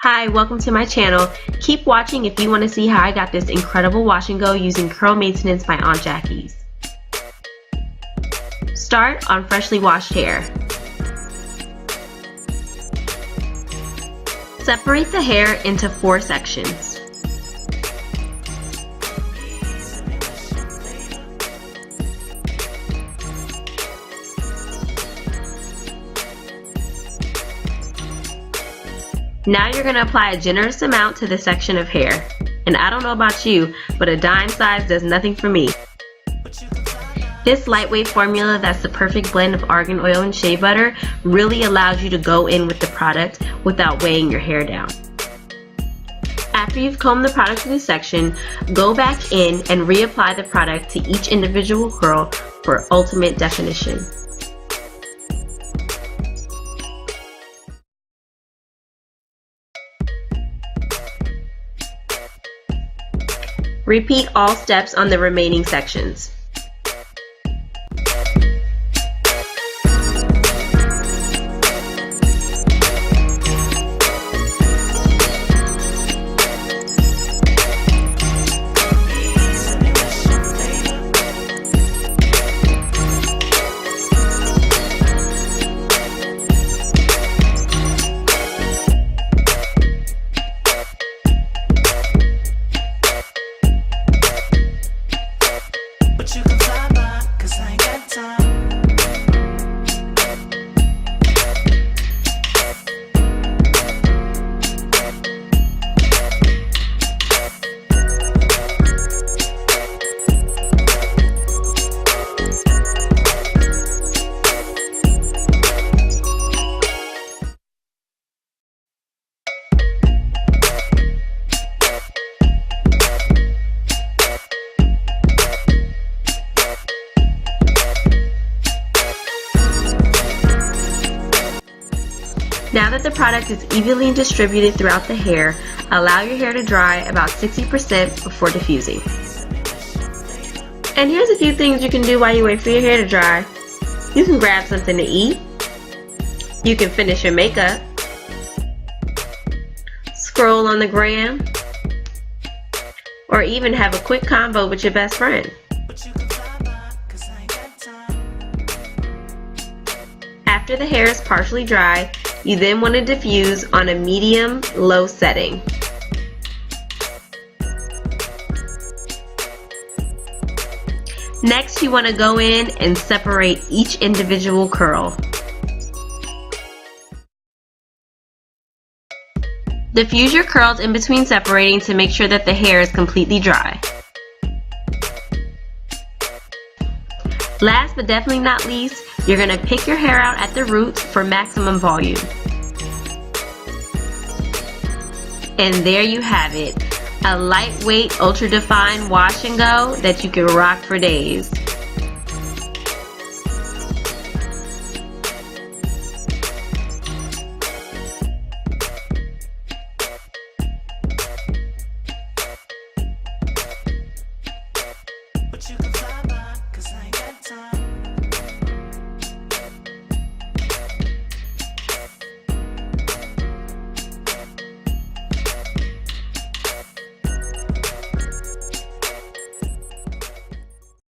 Hi, welcome to my channel. Keep watching if you want to see how I got this incredible wash and go using Curl Maintenance by Aunt Jackie's. Start on freshly washed hair. Separate the hair into 4 sections. Now you're going to apply a generous amount to the section of hair. And I don't know about you, but a dime size does nothing for me. This lightweight formula that's the perfect blend of argan oil and shea butter really allows you to go in with the product without weighing your hair down. After you've combed the product to the section, go back in and reapply the product to each individual curl for ultimate definition. Repeat all steps on the remaining sections. Now that the product is evenly distributed throughout the hair, allow your hair to dry about 60% before diffusing. And here's a few things you can do while you wait for your hair to dry. You can grab something to eat. You can finish your makeup. Scroll on the gram. Or even have a quick convo with your best friend. After the hair is partially dry, you then want to diffuse on a medium-low setting. Next, you want to go in and separate each individual curl. Diffuse your curls in between separating to make sure that the hair is completely dry. Last but definitely not least, you're going to pick your hair out at the roots for maximum volume. And there you have it, a lightweight, ultra defined wash and go that you can rock for days.